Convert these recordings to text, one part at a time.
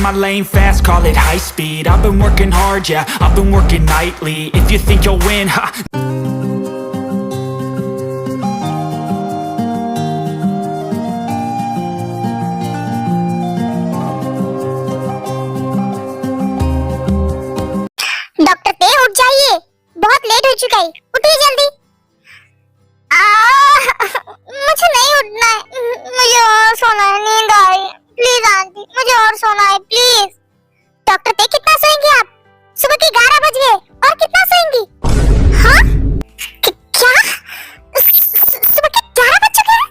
in my lane fast, call it high speed. I've been working hard, yeah, I've been working nightly. If you think you'll win, ha. Doctor ते उठ जाइए, बहुत late हो चुका है, उठिए जल्दी। मुझे नहीं उठना है, मुझे और सोना है, नींद आ रही है। प्लीज आंटी, मुझे और सोना है प्लीज। डॉक्टर ते कितना सोएंगे आप? सुबह के 11 बज गए, और कितना सोएंगी? हाँ? क्या? सुबह के 11 बज चुके हैं?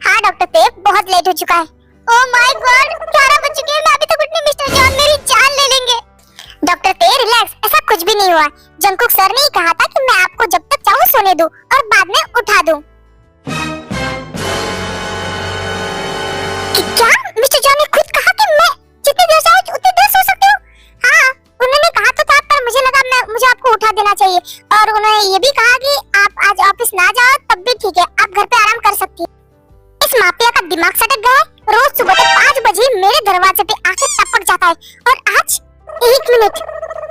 हाँ डॉक्टर ते, बहुत लेट हो चुका है। ओह माय गॉड, 11 बज चुके हैं, मैं अभी तक उठनी, मिस्टर जॉन मेरी जान ले लेंगे। डॉक्टर ते रिलैक्स, ऐसा कुछ भी नहीं हुआ। जंकुक सर ने कहा था कि मैं आपको जब तक चाहूं सोने दूं और बाद में उठा दूं। क्या? मिस्टर जॉन ने खुद कहा कि मैं जितनी देर चाहूं उतनी देर सो सकती हूँ? हाँ, उन्होंने कहा तो था, पर मुझे लगा मुझे आपको उठा देना चाहिए। और उन्होंने ये भी कहा कि आप आज ऑफिस ना जाओ तब भी ठीक है, आप घर पे आराम कर सकती हैं। इस माफिया का दिमाग सटक गया है। रोज सुबह 5 बजे मेरे दरवाजे पे आके टपक जाता है, और आज 1 मिनट,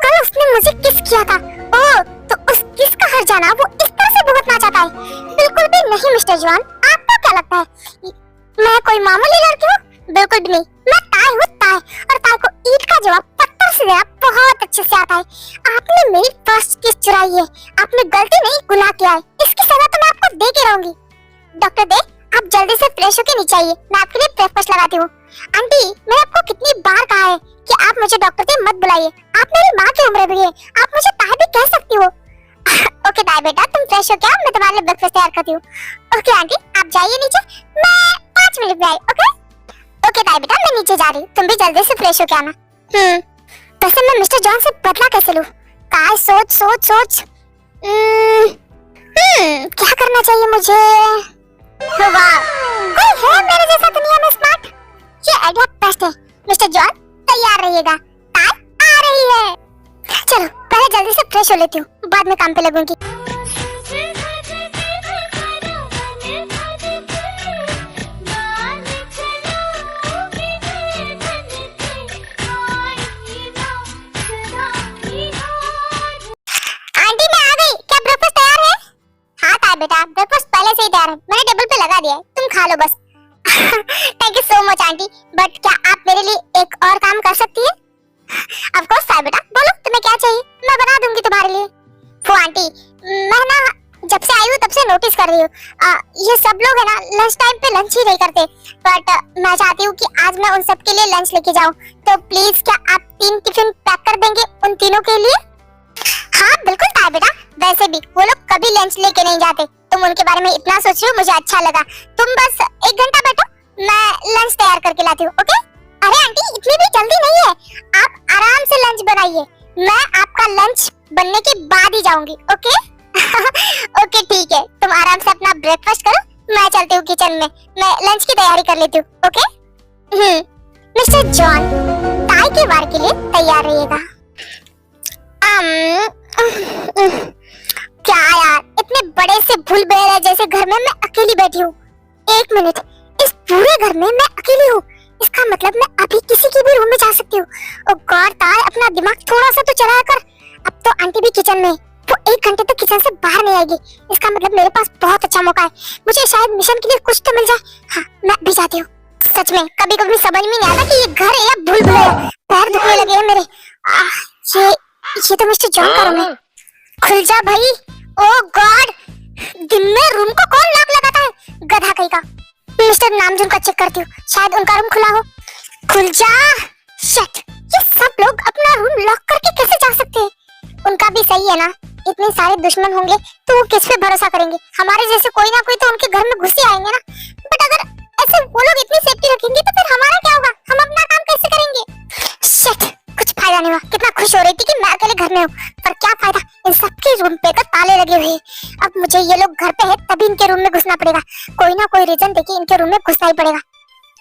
कल उसने मुझे किस किया था। ओह, तो उस किस का हर जाना वो इस तरह से भुगतना चाहता है? बिल्कुल भी नहीं मिस्टर जॉन, आपको क्या लगता है मैं कोई मामूली लड़की हूँ? बिल्कुल भी नहीं, मैं ताई हूँ, ताई, और ताई को ईंट का जवाब पत्थर से देना बहुत अच्छे से आता है। आपने मेरी फर्स्ट किस चुराई है, आपने गलती नहीं गुनाह किया है, इसकी सजा तो मैं आपको दे के रहूंगी। डॉक्टर दे, आप जल्दी से फ्रेश होके नीचे आइए, मैं आपके लिए ब्रेकफास्ट लगाती हूँ। आंटी, मैंने आपको कितनी बार कहा है कि आप मुझे डॉक्टर से मत बुलाइए, आप मेरी माँ की उम्र भी है, आप मुझे ताई भी कह सकती हो। ओके ताई बेटा, तुम फ्रेश हो क्या, मैं तुम्हारे लिए ब्रेकफास्ट तैयार करती हूँ। ओके आंटी, आप जाइए नीचे, मैं 5 मिनट में आई। ओके ओके ताई बेटा, मैं नीचे जा रही हूँ, तुम भी जल्दी से फ्रेश हो के आना। वैसे मैं मिस्टर जॉन से बदला कैसे लूँ? काय सोच सोच सोच, क्या करना चाहिए मुझे? वाह, कोई है मेरे जैसा दुनिया में स्मार्ट? ये आइडिया बेस्ट है। मिस्टर जॉन तैयार रहिएगा, ताई आ रही है। चलो पहले जल्दी से फ्रेश हो लेती हूँ, बाद में काम पे लगूंगी। आंटी मैं आ गई, क्या ब्रेकफास्ट तैयार है? हाँ ताई बेटा, ब्रेकफास्ट पहले से ही तैयार है, मैंने टेबल पे लगा दिया है, तुम खा लो बस। Thank you so much aunty, but क्या आप मेरे लिए एक और काम कर सकती है? ऑफ कोर्स ताई बेटा, बोलो तुम्हें क्या चाहिए, मैं बना दूंगी तुम्हारे लिए। वो आंटी, मैं ना जब से आई हूँ तब से नोटिस कर रही हूँ, ये सब लोग है ना लंच टाइम पे लंच ही नहीं करते, बट मैं चाहती हूँ कि आज मैं उन सब के लिए लंच लेके जाऊँ, तो प्लीज क्या आप 3 टिफिन पैक कर देंगे उन तीनों के लिए? हाँ बिल्कुल ताई बेटा, वैसे भी वो लोग कभी लंच लेके नहीं जाते, तुम उनके बारे में इतना सोच रही हो, मुझे अच्छा लगा। तुम बस 1 घंटा बैठो, मैं लंच तैयार करके लाती हूँ। ओके? अरे आंटी इतनी भी जल्दी नहीं है, आप आराम से लंच बनाइए, मैं आपका लंच बनने के बाद ही जाऊंगी। ओके? ओके ठीक है, तुम आराम से अपना ब्रेकफास्ट करो, मैं चलती हूँ किचन में, मैं लंच की तैयारी कर लेती हूँ। ओके? मिस्टर जॉन, ताई के वार के लिए तैयार रहिएगा। क्या यार, इतने बड़े से भूल भुलैया जैसे घर में मैं अकेली बैठी हूँ। 1 मिनट, इस पूरे घर में मैं अकेली हूँ, इसका मतलब मैं अभी किसी की भी रूम में जा सकती हूँ। ओ गॉड ताई, अपना दिमाग थोड़ा सा तो चलाया कर। अब तो आंटी भी किचन में, वो 1 घंटे तक किचन से बाहर नहीं आएगी, इसका मतलब मेरे पास बहुत अच्छा मौका है, मुझे शायद मिशन के लिए कुछ तो मिल जाए। हाँ मैं भी जाती हूँ। सच में कभी कभी समझ में नहीं आता कि ये घर है या भूल भुलैया। पैर दुखने लगे हैं मेरे। ये तो मिस्टर जॉन का रूम है। खुल जा भाई। ओ गॉड, दिन में रूम को कौन लॉक लगाता है, गधा कहीं का। मिस्टर नामजुन का चेक करती हूँ, शायद उनका रूम खुला हो। खुल जा। शिट, ये सब लोग अपना रूम लॉक करके कैसे जा सकते हैं? उनका भी सही है ना, इतने सारे दुश्मन होंगे तो वो किस पे भरोसा करेंगे? हमारे जैसे कोई ना कोई तो उनके घर में घुस ही आएंगे ना। बट अगर ऐसे वो लोग इतनी सेफ्टी रखेंगे तो फिर हमारा क्या होगा? हम अपना काम कैसे करेंगे? शिट, कुछ फायदा नहीं हुआ। कितना खुश हो रही थी कि मैं अकेले घर में हूँ, पर क्या फायदा, इन सबके रूम पे तो ताले लगे हुए हैं। अब मुझे ये लोग घर पे है तभी इनके रूम में घुसना पड़ेगा, कोई ना कोई रीजन देके इनके रूम में घुसना ही पड़ेगा।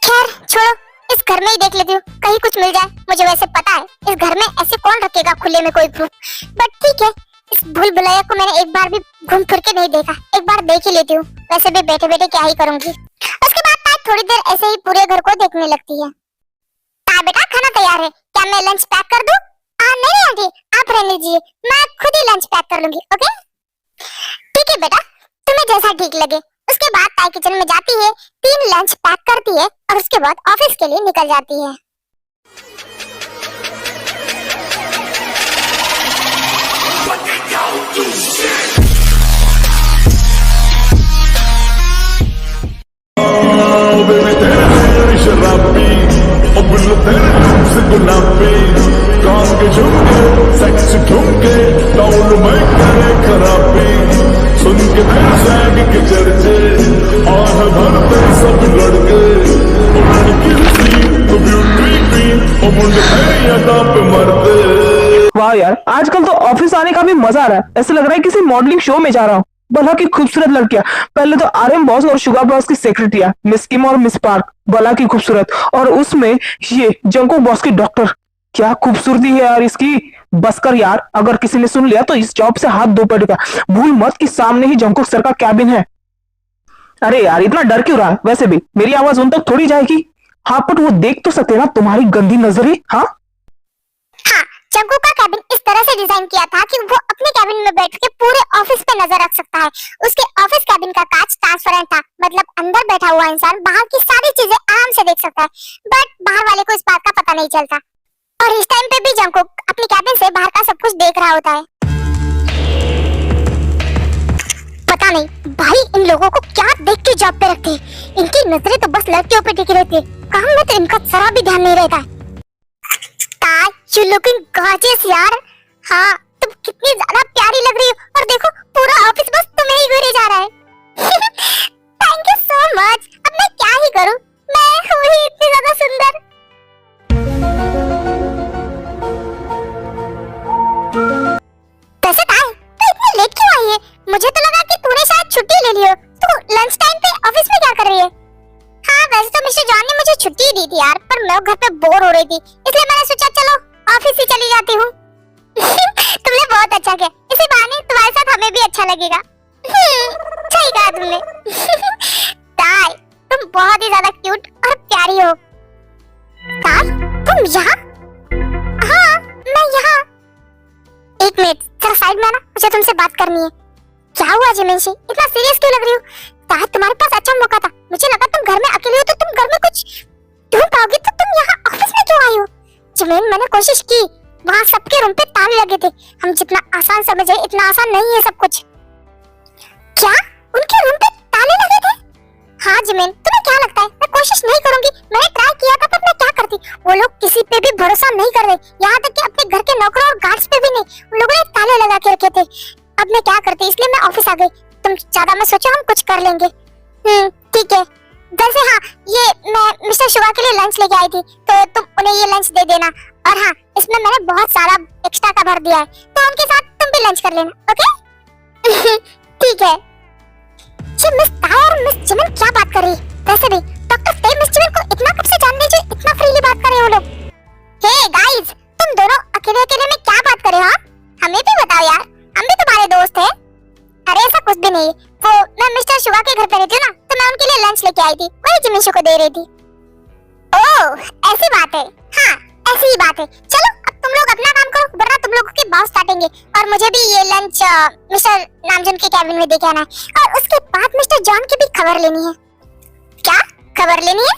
खैर छोड़ो, इस घर में ही देख लेती हूँ, कहीं कुछ मिल जाए। मुझे वैसे पता है इस घर में ऐसे कौन रखेगा खुले में कोई प्रूफ, बट ठीक है, इस भूल भुलैया को मैंने एक बार भी घूम फिर के नहीं देखा, एक बार देख ही लेती हूँ। वैसे भी बैठे बैठे क्या ही करूंगी। उसके बाद ताई थोड़ी देर ऐसे ही पूरे घर को देखने लगती है। ताई बेटा खाना तैयार है। क्या मैं लंच पैक कर दूं? नहीं आंटी, आप रहने दीजिए, मैं खुद ही लंच पैक कर लूंगी। ओके ठीक है बेटा, तुम्हें जैसा ठीक लगे। उसके बाद ताई किचन में जाती है, 3 लंच पैक करती है और उसके बाद ऑफिस के लिए निकल जाती है। शराबी गुलाबी कान के झुमके सेक्स ठुमके टाउन में करे खराबी सुन के तेरे सैग के चर्चे आह भरते सब लड़के लड़की तो ब्यूटी क्वीन और मुंडे तेरी अदा पे मरते। वाह यार, आजकल तो ऑफिस आने का भी मजा आ रहा है। ऐसा लग रहा है किसी मॉडलिंग शो में जा रहा हूँ। भला की खूबसूरत लड़कियां, पहले तो RM बॉस और शुगर बॉस की सेक्रेटरियां मिस किम और मिस पार्क, भला की खूबसूरत, और उसमें ये जंकुक बॉस की डॉक्टर, क्या खूबसूरती है यार इसकी। बस कर यार, अगर किसी ने सुन लिया तो इस जॉब से हाथ धो पड़ेगा। भूल मत कि सामने ही जंकुक सर का कैबिन है। अरे यार, इतना डर क्यों रहा है? वैसे भी मेरी आवाज उन तक थोड़ी जाएगी। हाँ, बट वो देख तो सकते ना तुम्हारी गंदी नजरें। हाँ, जंकुक का कैबिन इस तरह से डिजाइन किया था कि वो अपने कैबिन में बैठ के पूरे ऑफिस पे नजर रख सकता है। उसके ऑफिस कैबिन का कांच ट्रांसपेरेंट था, मतलब अंदर बैठा हुआ इंसान बाहर की सारी चीजें आराम से देख सकता है, बट बाहर वाले को इस बात का पता नहीं चलता। और इस टाइम पे भी जंकुक अपनी कैबिन से बाहर का सब कुछ देख रहा होता है। पता नहीं भाई इन लोगों को क्या देख के जॉब पे रखते हैं। इनकी नजरें तो बस लड़कियों पे टिकी रहती है, काम में तो इनका जरा भी ध्यान नहीं रहता है। You looking gorgeous यार। हाँ, तुम कितनी ज्यादा प्यारी लग रही हो, और देखो पूरा ऑफिस बस तुम्हें ही घूरे जा रहा है। Thank you so much. अब मैं क्या ही करूं, मैं हूँ ही इतनी ज्यादा सुंदर। वैसे ताई, तू इतनी लेट क्यों आई है? मुझे तो लगा कि तूने शायद छुट्टी ले ली हो। तू लंच टाइम पे ऑफिस में क्या कर रही है? हाँ, वैसे तो मिस्टर जॉन ने मुझे छुट्टी दी थी यार, पर मैं घर पे बोर हो रही थी, इसलिए मैंने सोचा चलो ऑफिस ही चली जाती हूँ। तुमने बहुत अच्छा किया, इसी बहाने तुम्हारे साथ हमें भी अच्छा लगेगा। सही कहा तुमने। ताई, तुम बहुत ही ज्यादा क्यूट और प्यारी हो। ताई, तुम यहाँ? हाँ, मैं यहाँ। एक मिनट, जरा साइड में आना, मुझे तुमसे बात करनी है। क्या हुआ जिमेंशी, इतना सीरियस क्यों लग रही हो? ताई, तुम्हारे पास अच्छा मौका था, मुझे लगा तुम घर में अकेले हो तो तुम घर में कुछ ढूंढ पाओगी, तो तुम यहाँ ऑफिस में क्यों आई हो? जिमेन, मैंने कोशिश की, वहाँ सबके रूम पे ताले लगे थे। हम जितना आसान समझे इतना आसान नहीं है सब कुछ। क्या उनके रूम पे ताले लगे थे? हाँ जिमेन, तुम्हें क्या लगता है मैं कोशिश नहीं करूंगी? मैंने ट्राई किया था, पर मैं क्या करती। वो लोग किसी पे भी भरोसा नहीं कर रहे, यहाँ तक कि अपने घर के नौकरों और गार्ड्स पे भी नहीं। उन लोगों ने ताले लगा के रखे थे। अब मैं क्या करती, इसलिए मैं ऑफिस आ गई। तुम ज्यादा मत सोचो, हम कुछ कर लेंगे। ठीक है। वैसे हाँ, ये मैं मिस्टर शुगा के लिए लंच लेके आई थी, तो तुम उन्हें ये लंच दे देना। और हाँ, इसमें मैंने बहुत सारा एक्स्ट्रा का भर दिया है, तो उनके साथ तुम भी लंच कर लेना। ओके? ठीक है। ये मिस ताई और मिस जिमिन क्या बात कर रही है? वैसे भी डॉक्टर ते मिस जिमिन को इतना कब से जान रही जो इतना फ्रीली बात कर रहे हो लोग? हे गाइस, तुम दोनों अकेले अकेले में क्या बात कर रहे हो? हमें भी बताओ यार, हम भी तुम्हारे दोस्त हैं। अरे ऐसा कुछ भी नहीं, वो मैं मिस्टर शुगा के घर पे रहती हूँ ना, तो मैं उनके लिए लंच लेके आई थी, वही जिमिशु को दे रही थी। ओह, ऐसी बात है। हाँ, ऐसी ही बात है। चलो अब तुम लोग अपना काम करो, वरना तुम लोगों के बॉस काटेंगे। और मुझे भी ये लंच मिस्टर नामजून के कैबिन में देके आना है, और उसके बाद मिस्टर जॉन की भी खबर लेनी है। क्या खबर लेनी है?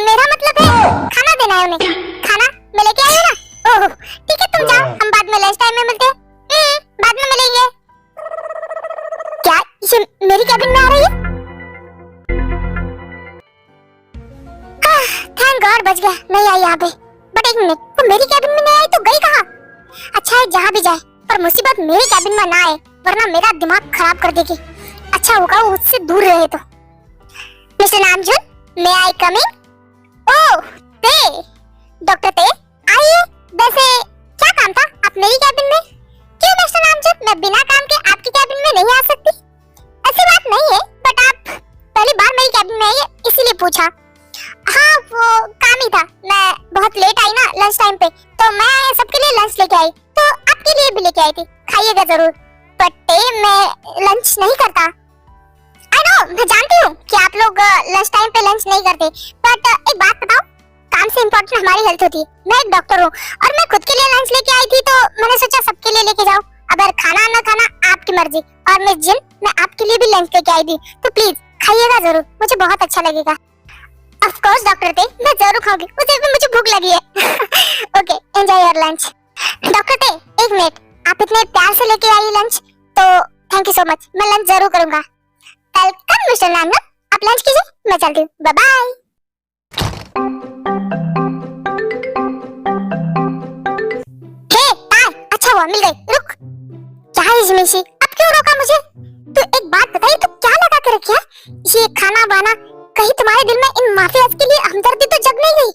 मेरा मतलब है खाना देना है उन्हें। खाना मैं लेके आई हूँ ना। ओह ठीक है, तुम जाओ, हम बाद में लंच टाइम में मिलते हैं। बाद में मिलेंगे। क्या ये मेरी कैबिन में आ रही है? थैंक गॉड बच गया, नहीं आई यहाँ पे। बट एक मिनट, वो मेरी कैबिन में नहीं आई तो गई कहाँ? अच्छा है जहाँ भी जाए, पर मुसीबत मेरी कैबिन में ना आए, वरना मेरा दिमाग खराब कर देगी। अच्छा होगा वो उससे दूर रहे तो। मिस्टर नामजून, मे आई कम इन? ओह ते, डॉक्टर ते आइए। वैसे क्या काम था आप मेरी कैबिन में? क्यों मिस्टर नामजून, मैं बिना काम के आपकी कैबिन में नहीं आ सकती? ऐसी बात नहीं है, बट आप पहली बार मेरी कैबिन में आई है इसीलिए पूछा। हाँ वो काम ही था, मैं बहुत लेट आई ना लंच टाइम पे, तो मैं सबके लिए लंच लेके आई, तो आपके लिए भी लेके आई थी, खाइएगा जरूर। बट मैं लंच नहीं करता। आई नो, मैं जानती हूँ कि आप लोग लंच टाइम पे लंच नहीं करते, बट एक बात बताओ, काम से सबसे इम्पोर्टेंट हमारी हेल्थ होती है। मैं एक डॉक्टर हूँ और मैं खुद के लिए लंच लेके आई थी, तो मैंने सोचा सबके लिए लेके जाऊँ। अगर खाना ना खाना आपकी मर्जी। और मिस जिन, मैं आपके लिए भी लंच लेके आई थी, तो प्लीज खाइएगा जरूर, मुझे बहुत अच्छा लगेगा। ऑफ कोर्स डॉक्टर टे, मैं जरूर खाऊंगी, मुझे भूख लगी है। Okay, enjoy your lunch. Doctor टे, एक मिनट, आप इतने प्यार से लेके आई लंच, तो थैंक यू सो मच। मैं लंच जरूर करूंगा। वेलकम मिस्टर नाना, आप लंच कीजिए, मैं चलती हूँ, बाय बाय। अच्छा हुआ मिल गई। रुक, क्या है जिमिशी, अब क्यों रोका मुझे? तो एक बात बताइए, तो क्या लगा के रखी है ये खाना बाना? कहीं तुम्हारे दिल में इन माफियाज के लिए हमदर्दी तो जग नहीं गई?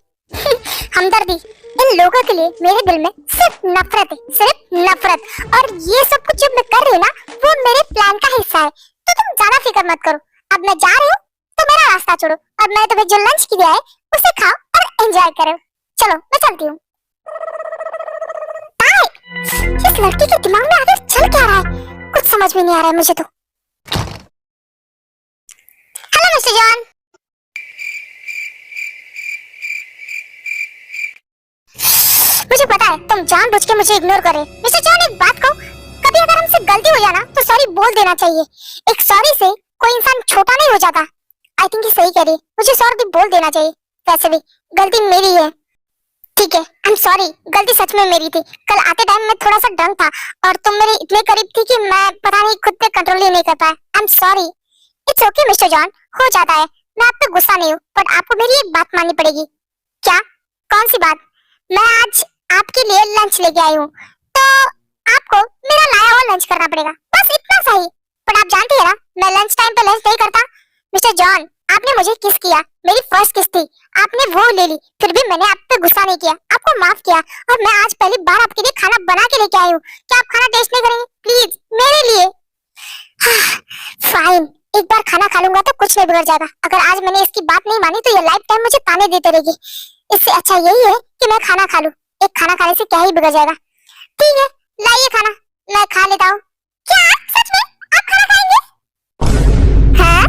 हमदर्दी, इन लोगों के लिए मेरे दिल में सिर्फ नफरत है, सिर्फ नफरत। और ये सब कुछ जो मैं कर रही हूँ ना, वो मेरे प्लान का हिस्सा है, तो तुम ज्यादा फिक्र मत करो। अब मैं जा रही हूँ, तो मेरा रास्ता छोड़ो और मैं तुम्हें जो लंच किया है उसे खाओ और एंजॉय करो। चलो मैं चलती हूँ। इस लड़की के दिमाग में आगे चल क्या रहा है, कुछ समझ में नहीं आ रहा है मुझे तो। Hello mister John. मुझे पता है तुम जानबूझ के मुझे इग्नोर कर रहे हो। मिस्टर जॉन, एक बात कहूं, कभी अगर हमसे गलती हो जाए ना, तो सॉरी बोल देना चाहिए। एक सॉरी से कोई इंसान छोटा नहीं हो जाता। आई थिंक ये सही कह रही है, मुझे सॉरी बोल देना चाहिए। वैसे भी गलती मेरी है। ठीक है, आई एम सॉरी, गलती सच में मेरी थी। कल आते टाइम मैं थोड़ा सा ड्रंक था और तुम मेरे इतने करीब थी कि मैं पता नहीं खुद पे कंट्रोल ही नहीं कर पाया। I am sorry. It's okay mister John, हो जाता है। मैं आप पे गुस्सा नहीं हूँ, पर आपको मेरी एक बात माननी पड़ेगी। क्या? कौन सी बात? मैं आज आपके लिए लंच लेके आई हूँ, तो आपको मेरा लाया हुआ लंच करना पड़ेगा, बस इतना सा ही। पर आप जानते हैं ना, मैं लंच टाइम पे लंच नहीं करता। मिस्टर जॉन, आपने मुझे किस किया, मेरी फर्स्ट किस थी, आपने वो ले ली, फिर भी मैंने आप पे गुस्सा नहीं किया, आपको माफ किया। और मैं आज पहली बार आपके लिए खाना बना के लेके आई हूँ। क्या आप खाना टेस्ट नहीं करेंगे प्लीज मेरे लिए? फाइन, एक बार खाना खा लूंगा तो कुछ नहीं बिगड़ जाएगा। अगर आज मैंने इसकी बात नहीं मानी तो ये लाइफ टाइम मुझे ताने देते रहेगी। इससे अच्छा यही है कि मैं खाना खा लूं। एक खाना खाने से क्या ही बिगड़ जाएगा। ठीक है, लाइए खाना, मैं खा लेता हूँ। क्या सच में आप खाना खाएंगे? हाँ,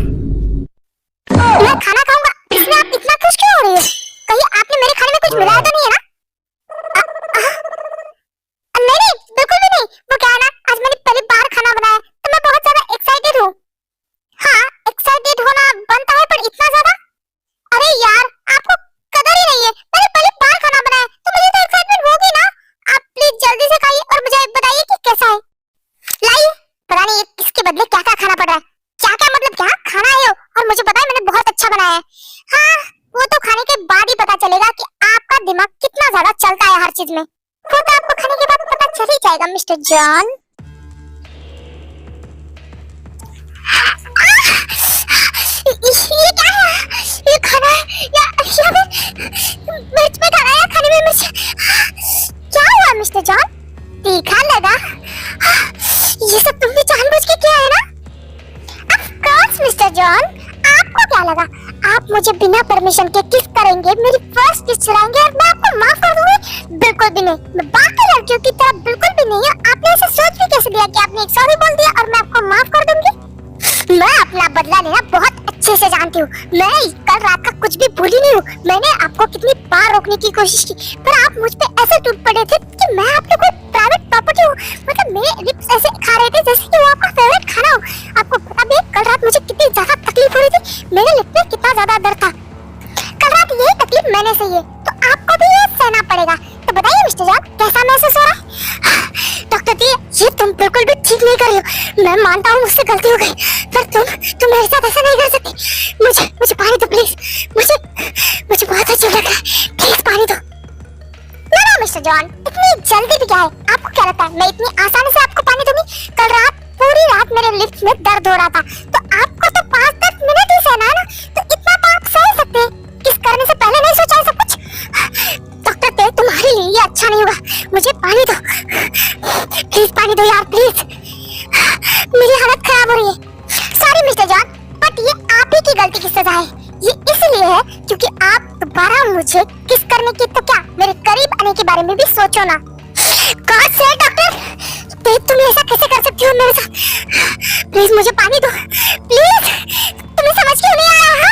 मैं खाना खाऊंगा, इसमें आप इतना खुश क्यों हो रही हो? कहीं आपने मेरे खाने में कुछ मिलाया तो नहीं है ना? नहीं, बिल्कुल भी नहीं। वो क्या है ना, आज मैंने पहली बार खाना बनाया, तो मैं बहुत ज्यादा एक्साइटेड हूँ। हाँ, एक्साइटेड होना बनता है, पर इतना ज्यादा? अरे यार, आपको कदर ही नहीं है। मैंने पहली बार खाना बनाया, तो मुझे तो एक्साइटमेंट होगी ना। आप प्लीज जल्दी से खाइए और मुझे बताइए कि कैसा है। लाइए, पता नहीं इसके बदले क्या क्या खाना पड़ रहा है। क्या क्या मतलब, क्या खाना है और मुझे पता है मैंने बहुत अच्छा बनाया है। हाँ, वो तो खाने के बाद ही पता चलेगा कि आपका दिमाग कितना ज्यादा चलता है हर चीज में। वो तो आपको खाने के बाद पता चल ही जाएगा मिस्टर जॉन। ये क्या है? ये खाना है या मिर्च में खाना है या खाने में मिर्च? क्या हुआ मिस्टर जॉन? तीखा लगा? ये सब तुमने जानबूझ के किया है ना? ऑफ कोर्स मिस्टर जॉन, आपको क्या लगा आप मुझे बिना परमिशन के किस करेंगे, मेरी फर्स्ट किस चलाएंगे और मैं आपको माफ कर दूंगी? बिल्कुल भी नहीं। मैं बाकी लड़कियों की तरह बिल्कुल भी नहीं हूँ। आपने ऐसे सोच भी कैसे लिया कि आपने एक सॉरी बोल दिया और मैं आपको माफ कर दूंगी? मैं अपना बदला लेना बहुत अच्छे से जानती हूँ। मैं कल रात का कुछ भी भूली नहीं हूँ। मैंने आपको कितनी बार रोकने की कोशिश की, पर आप मुझ पे ऐसे टूट पड़े थे कि मैं आपके कोई प्राइवेट प्रॉपर्टी हूँ। मतलब मेरे लिप्स ऐसे खा रहे थे जैसे कि वो आपका फेवरेट खाना हो। आपको पता भी है कल रात मुझे कितनी ज्यादा तकलीफ हो रही थी, मेरे लिप में कितना ज्यादा दर्द था। कल रात यही तकलीफ मैंने सही है, तो आपको भी ये सहना पड़ेगा। तो बताइए मिस्टर जॉन, कैसा महसूस हो रहा है? डॉक्टर दी, ये तुम बिल्कुल भी ठीक नहीं कर रही हो। मैं मानता हूँ मुझसे गलती हो गई, पर तुम मेरे साथ ऐसा नहीं कर सकती। मुझे पानी दो प्लीज। मुझे बहुत अच्छा लग रहा है, प्लीज पानी दो। ना मिस्टर जॉन, इतनी जल्दी भी क्या है? आपको क्या लगता है मैं इतनी आसानी से आपको पानी दूंगी? कल रात पूरी रात मेरे लिप्स में दर्द हो रहा था, तो आपको तो 5-10 मिनट ही सहना है ना, तो इतना तो आप सह सकते हैं। किस करने से पहले नहीं सोचा सब कुछ? डॉक्टर ते, तुम्हारे लिए ये अच्छा नहीं होगा। मुझे पानी दो प्लीज, पानी दो यार प्लीज, मेरी हालत खराब हो रही है। सॉरी मिस्टर जॉन, बट ये आप ही की गलती की सजा है। ये इसलिए है क्योंकि आप दोबारा मुझे किस करने की तो क्या मेरे करीब आने के बारे में भी सोचो ना। गॉड से डॉक्टर, तुम ऐसा कैसे कर सकती हो मेरे साथ? प्लीज मुझे पानी दो प्लीज। तुम्हें समझ क्यों नहीं आ रहा?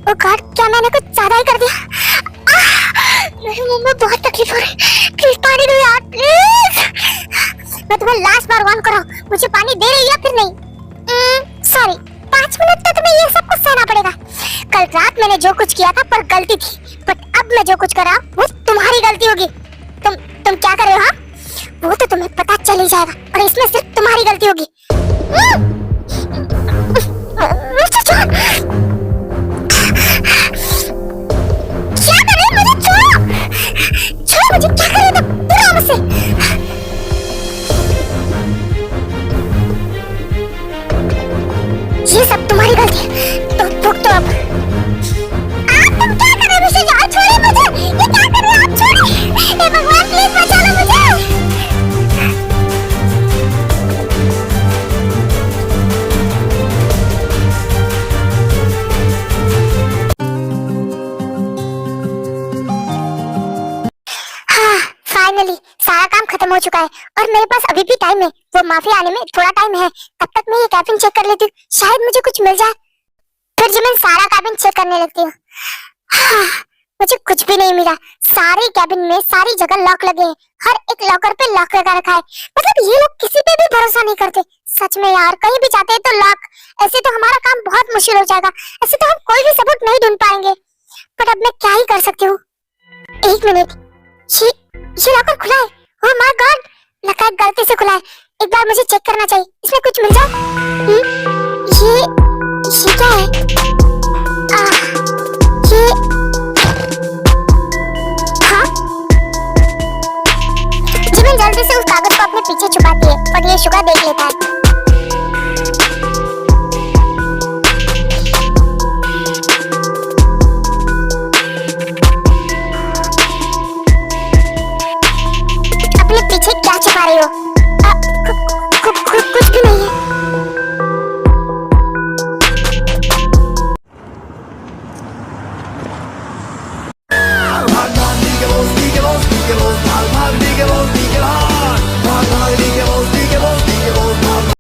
ओह गॉड, क्या मैंने कुछ ज्यादा ही कर दिया? मेरे मुंह में बहुत तकलीफ हो रही है, प्लीज पानी दो यार प्लीज। मैं तुम्हें लास्ट बार वार्न कर रहा हूँ, मुझे पानी दे रही है या फिर नहीं? सॉरी, 5 मिनट तो तुम्हें ये सब कुछ सहना पड़ेगा। कल रात मैंने जो कुछ किया था पर गलती थी, बट अब मैं जो कुछ कर रहा हूँ वो तुम्हारी गलती होगी। तुम क्या कर रहे हो? हाँ, वो तो तुम्हें पता चल ही जाएगा और इसमें सिर्फ तुम्हारी गलती होगी। मिस्टर जॉन, क्या कर रहे हो? मुझे छोड़ो, छोड़ो मुझे। क्या कर रहे हो तुम? दूर आओ मुझसे। ये सब तुम्हारी गलती है, तो भुगतो अब। तुम क्या कर रहे हो मिस्टर जॉन? छोड़िए मुझे। ये क्या कर रहे हो आप? छोड़िए। हे भगवान, प्लीज बचा लो मुझे। फाइनली सारा काम खत्म हो चुका है और मेरे पास अभी भी टाइम है। वो माफी आने में थोड़ा टाइम है, तब तक मैं ये कैबिन चेक कर लेती हूँ, शायद मुझे कुछ मिल जाए। फिर जब मैं सारा कैबिन चेक करने लगती हूँ, मुझे कुछ भी नहीं मिला। सारे कैबिन में सारी जगह लॉक लगे हैं, हर एक लॉकर पे लॉक लगा रखा है। मतलब ये लोग किसी पे भी भरोसा नहीं करते। सच में यार, कहीं भी जाते हैं तो लॉक। ऐसे तो हमारा काम बहुत मुश्किल हो जाएगा, ऐसे तो हम कोई भी सबूत नहीं ढूंढ पाएंगे। पर अब मैं क्या ही कर सकती हूँ? 1 मिनट, ये लॉकर खुला है। ओह माय गॉड, लगता है गलती से खुला है। एक बार मुझे चेक करना चाहिए, इसमें कुछ मिल जाए। ये क्या है? ये हाँ, जिमिन जल्दी से उस कागज को अपने पीछे छुपाती है और ये शुगर देख लेता है।